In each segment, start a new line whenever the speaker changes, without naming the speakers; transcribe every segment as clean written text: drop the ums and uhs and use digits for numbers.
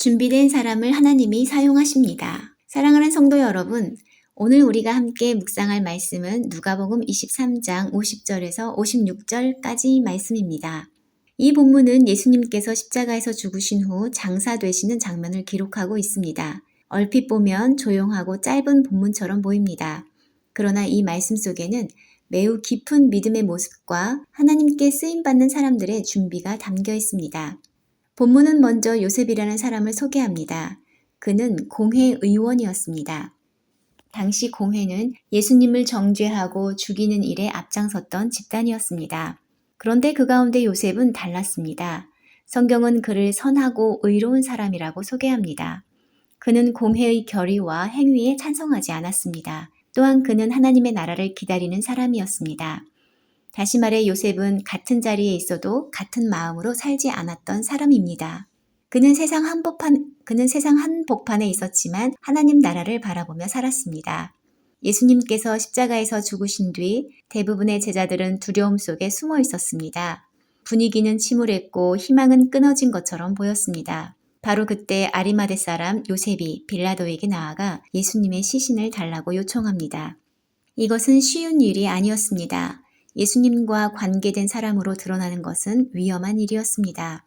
준비된 사람을 하나님이 사용하십니다. 사랑하는 성도 여러분, 오늘 우리가 함께 묵상할 말씀은 누가복음 23장 50절에서 56절까지 말씀입니다. 이 본문은 예수님께서 십자가에서 죽으신 후 장사되시는 장면을 기록하고 있습니다. 얼핏 보면 조용하고 짧은 본문처럼 보입니다. 그러나 이 말씀 속에는 매우 깊은 믿음의 모습과 하나님께 쓰임받는 사람들의 준비가 담겨 있습니다. 본문은 먼저 요셉이라는 사람을 소개합니다. 그는 공회 의원이었습니다. 당시 공회는 예수님을 정죄하고 죽이는 일에 앞장섰던 집단이었습니다. 그런데 그 가운데 요셉은 달랐습니다. 성경은 그를 선하고 의로운 사람이라고 소개합니다. 그는 공회의 결의와 행위에 찬성하지 않았습니다. 또한 그는 하나님의 나라를 기다리는 사람이었습니다. 다시 말해 요셉은 같은 자리에 있어도 같은 마음으로 살지 않았던 사람입니다. 그는 세상 한복판에 있었지만 하나님 나라를 바라보며 살았습니다. 예수님께서 십자가에서 죽으신 뒤 대부분의 제자들은 두려움 속에 숨어 있었습니다. 분위기는 침울했고 희망은 끊어진 것처럼 보였습니다. 바로 그때 아리마대 사람 요셉이 빌라도에게 나아가 예수님의 시신을 달라고 요청합니다. 이것은 쉬운 일이 아니었습니다. 예수님과 관계된 사람으로 드러나는 것은 위험한 일이었습니다.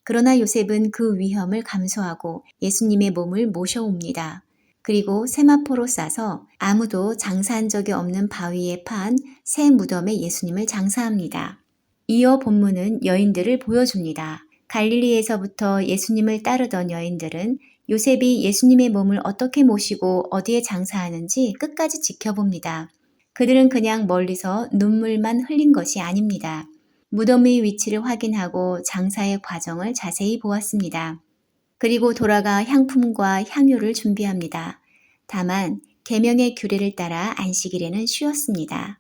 그러나 요셉은 그 위험을 감수하고 예수님의 몸을 모셔옵니다. 그리고 세마포로 싸서 아무도 장사한 적이 없는 바위에 판 새 무덤에 예수님을 장사합니다. 이어 본문은 여인들을 보여줍니다. 갈릴리에서부터 예수님을 따르던 여인들은 요셉이 예수님의 몸을 어떻게 모시고 어디에 장사하는지 끝까지 지켜봅니다. 그들은 그냥 멀리서 눈물만 흘린 것이 아닙니다. 무덤의 위치를 확인하고 장사의 과정을 자세히 보았습니다. 그리고 돌아가 향품과 향유를 준비합니다. 다만 계명의 규례를 따라 안식일에는 쉬었습니다.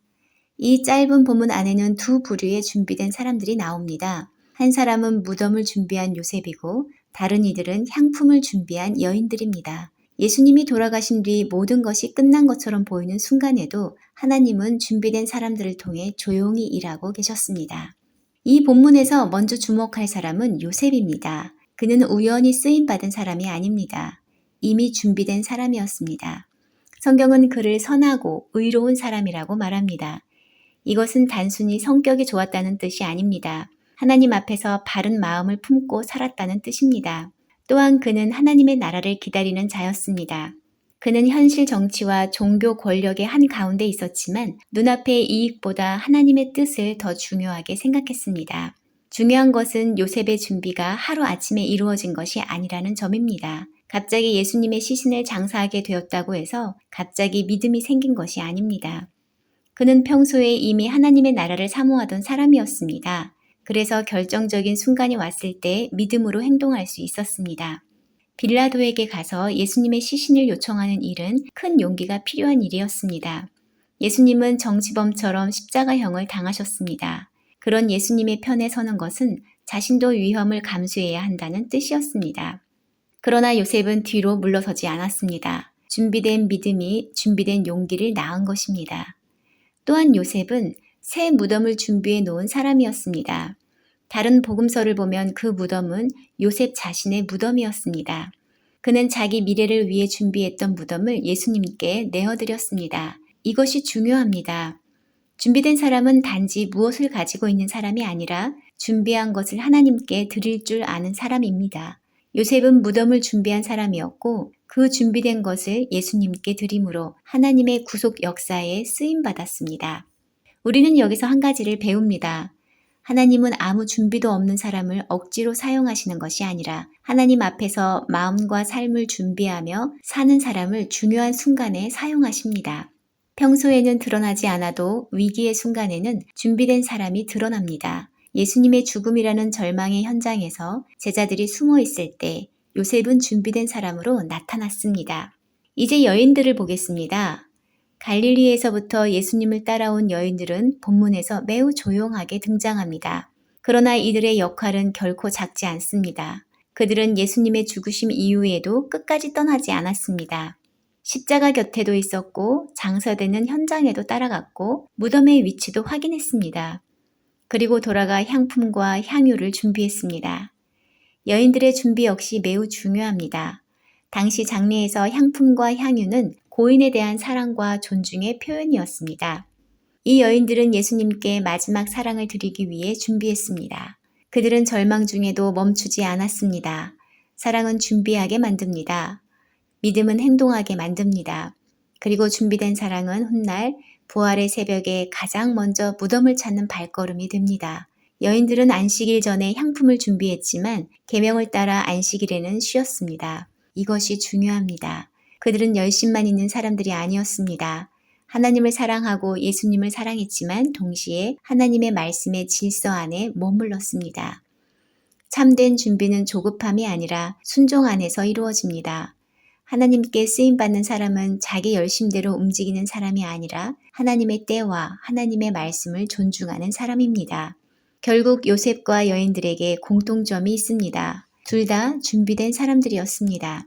이 짧은 본문 안에는 두 부류의 준비된 사람들이 나옵니다. 한 사람은 무덤을 준비한 요셉이고 다른 이들은 향품을 준비한 여인들입니다. 예수님이 돌아가신 뒤 모든 것이 끝난 것처럼 보이는 순간에도 하나님은 준비된 사람들을 통해 조용히 일하고 계셨습니다. 이 본문에서 먼저 주목할 사람은 요셉입니다. 그는 우연히 쓰임받은 사람이 아닙니다. 이미 준비된 사람이었습니다. 성경은 그를 선하고 의로운 사람이라고 말합니다. 이것은 단순히 성격이 좋았다는 뜻이 아닙니다. 하나님 앞에서 바른 마음을 품고 살았다는 뜻입니다. 또한 그는 하나님의 나라를 기다리는 자였습니다. 그는 현실 정치와 종교 권력의 한가운데 있었지만 눈앞의 이익보다 하나님의 뜻을 더 중요하게 생각했습니다. 중요한 것은 요셉의 준비가 하루아침에 이루어진 것이 아니라는 점입니다. 갑자기 예수님의 시신을 장사하게 되었다고 해서 갑자기 믿음이 생긴 것이 아닙니다. 그는 평소에 이미 하나님의 나라를 사모하던 사람이었습니다. 그래서 결정적인 순간이 왔을 때 믿음으로 행동할 수 있었습니다. 빌라도에게 가서 예수님의 시신을 요청하는 일은 큰 용기가 필요한 일이었습니다. 예수님은 정치범처럼 십자가형을 당하셨습니다. 그런 예수님의 편에 서는 것은 자신도 위험을 감수해야 한다는 뜻이었습니다. 그러나 요셉은 뒤로 물러서지 않았습니다. 준비된 믿음이 준비된 용기를 낳은 것입니다. 또한 요셉은 새 무덤을 준비해 놓은 사람이었습니다. 다른 복음서를 보면 그 무덤은 요셉 자신의 무덤이었습니다. 그는 자기 미래를 위해 준비했던 무덤을 예수님께 내어드렸습니다. 이것이 중요합니다. 준비된 사람은 단지 무엇을 가지고 있는 사람이 아니라 준비한 것을 하나님께 드릴 줄 아는 사람입니다. 요셉은 무덤을 준비한 사람이었고 그 준비된 것을 예수님께 드림으로 하나님의 구속 역사에 쓰임받았습니다. 우리는 여기서 한 가지를 배웁니다. 하나님은 아무 준비도 없는 사람을 억지로 사용하시는 것이 아니라 하나님 앞에서 마음과 삶을 준비하며 사는 사람을 중요한 순간에 사용하십니다. 평소에는 드러나지 않아도 위기의 순간에는 준비된 사람이 드러납니다. 예수님의 죽음이라는 절망의 현장에서 제자들이 숨어 있을 때 요셉은 준비된 사람으로 나타났습니다. 이제 여인들을 보겠습니다. 갈릴리에서부터 예수님을 따라온 여인들은 본문에서 매우 조용하게 등장합니다. 그러나 이들의 역할은 결코 작지 않습니다. 그들은 예수님의 죽으심 이후에도 끝까지 떠나지 않았습니다. 십자가 곁에도 있었고 장사되는 현장에도 따라갔고 무덤의 위치도 확인했습니다. 그리고 돌아가 향품과 향유를 준비했습니다. 여인들의 준비 역시 매우 중요합니다. 당시 장례에서 향품과 향유는 고인에 대한 사랑과 존중의 표현이었습니다. 이 여인들은 예수님께 마지막 사랑을 드리기 위해 준비했습니다. 그들은 절망 중에도 멈추지 않았습니다. 사랑은 준비하게 만듭니다. 믿음은 행동하게 만듭니다. 그리고 준비된 사랑은 훗날 부활의 새벽에 가장 먼저 무덤을 찾는 발걸음이 됩니다. 여인들은 안식일 전에 향품을 준비했지만 계명을 따라 안식일에는 쉬었습니다. 이것이 중요합니다. 그들은 열심만 있는 사람들이 아니었습니다. 하나님을 사랑하고 예수님을 사랑했지만 동시에 하나님의 말씀의 질서 안에 머물렀습니다. 참된 준비는 조급함이 아니라 순종 안에서 이루어집니다. 하나님께 쓰임받는 사람은 자기 열심대로 움직이는 사람이 아니라 하나님의 때와 하나님의 말씀을 존중하는 사람입니다. 결국 요셉과 여인들에게 공통점이 있습니다. 둘 다 준비된 사람들이었습니다.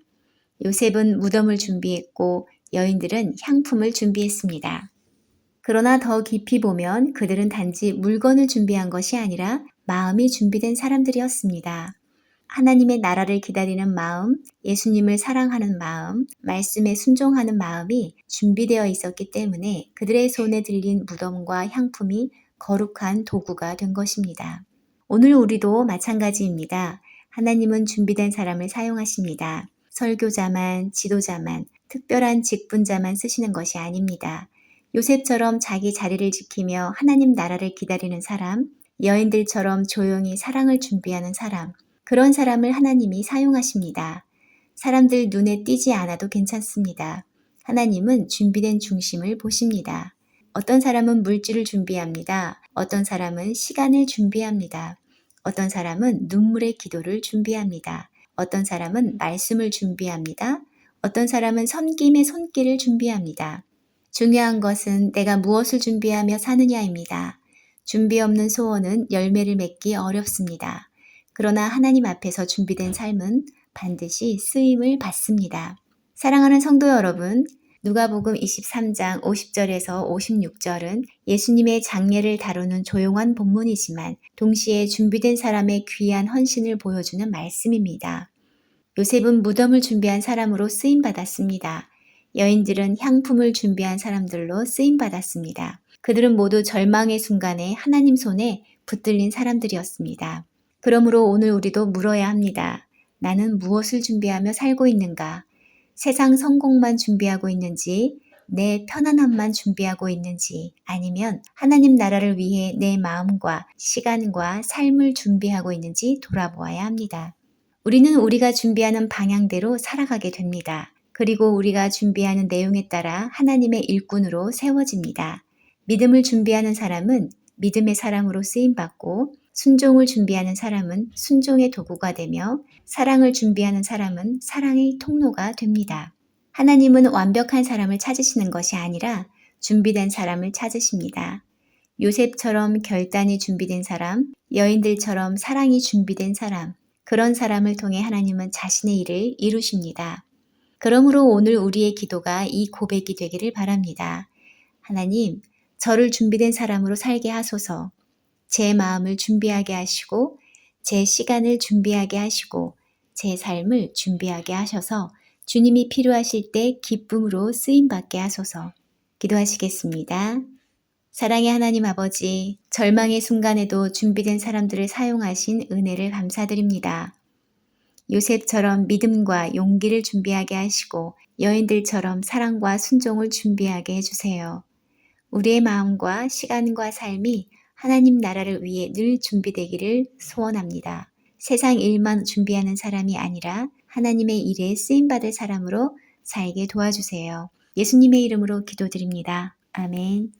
요셉은 무덤을 준비했고 여인들은 향품을 준비했습니다. 그러나 더 깊이 보면 그들은 단지 물건을 준비한 것이 아니라 마음이 준비된 사람들이었습니다. 하나님의 나라를 기다리는 마음, 예수님을 사랑하는 마음, 말씀에 순종하는 마음이 준비되어 있었기 때문에 그들의 손에 들린 무덤과 향품이 거룩한 도구가 된 것입니다. 오늘 우리도 마찬가지입니다. 하나님은 준비된 사람을 사용하십니다. 설교자만, 지도자만, 특별한 직분자만 쓰시는 것이 아닙니다. 요셉처럼 자기 자리를 지키며 하나님 나라를 기다리는 사람, 여인들처럼 조용히 사랑을 준비하는 사람, 그런 사람을 하나님이 사용하십니다. 사람들 눈에 띄지 않아도 괜찮습니다. 하나님은 준비된 중심을 보십니다. 어떤 사람은 물질을 준비합니다. 어떤 사람은 시간을 준비합니다. 어떤 사람은 눈물의 기도를 준비합니다. 어떤 사람은 말씀을 준비합니다. 어떤 사람은 섬김의 손길을 준비합니다. 중요한 것은 내가 무엇을 준비하며 사느냐입니다. 준비 없는 소원은 열매를 맺기 어렵습니다. 그러나 하나님 앞에서 준비된 삶은 반드시 쓰임을 받습니다. 사랑하는 성도 여러분, 누가복음 23장 50절에서 56절은 예수님의 장례를 다루는 조용한 본문이지만 동시에 준비된 사람의 귀한 헌신을 보여주는 말씀입니다. 요셉은 무덤을 준비한 사람으로 쓰임받았습니다. 여인들은 향품을 준비한 사람들로 쓰임받았습니다. 그들은 모두 절망의 순간에 하나님 손에 붙들린 사람들이었습니다. 그러므로 오늘 우리도 물어야 합니다. 나는 무엇을 준비하며 살고 있는가? 세상 성공만 준비하고 있는지, 내 편안함만 준비하고 있는지, 아니면 하나님 나라를 위해 내 마음과 시간과 삶을 준비하고 있는지 돌아보아야 합니다. 우리는 우리가 준비하는 방향대로 살아가게 됩니다. 그리고 우리가 준비하는 내용에 따라 하나님의 일꾼으로 세워집니다. 믿음을 준비하는 사람은 믿음의 사람으로 쓰임받고 순종을 준비하는 사람은 순종의 도구가 되며 사랑을 준비하는 사람은 사랑의 통로가 됩니다. 하나님은 완벽한 사람을 찾으시는 것이 아니라 준비된 사람을 찾으십니다. 요셉처럼 결단이 준비된 사람, 여인들처럼 사랑이 준비된 사람, 그런 사람을 통해 하나님은 자신의 일을 이루십니다. 그러므로 오늘 우리의 기도가 이 고백이 되기를 바랍니다. 하나님, 저를 준비된 사람으로 살게 하소서. 제 마음을 준비하게 하시고 제 시간을 준비하게 하시고 제 삶을 준비하게 하셔서 주님이 필요하실 때 기쁨으로 쓰임받게 하소서. 기도하시겠습니다. 사랑의 하나님 아버지, 절망의 순간에도 준비된 사람들을 사용하신 은혜를 감사드립니다. 요셉처럼 믿음과 용기를 준비하게 하시고 여인들처럼 사랑과 순종을 준비하게 해주세요. 우리의 마음과 시간과 삶이 하나님 나라를 위해 늘 준비되기를 소원합니다. 세상 일만 준비하는 사람이 아니라 하나님의 일에 쓰임받을 사람으로 살게 도와주세요. 예수님의 이름으로 기도드립니다. 아멘.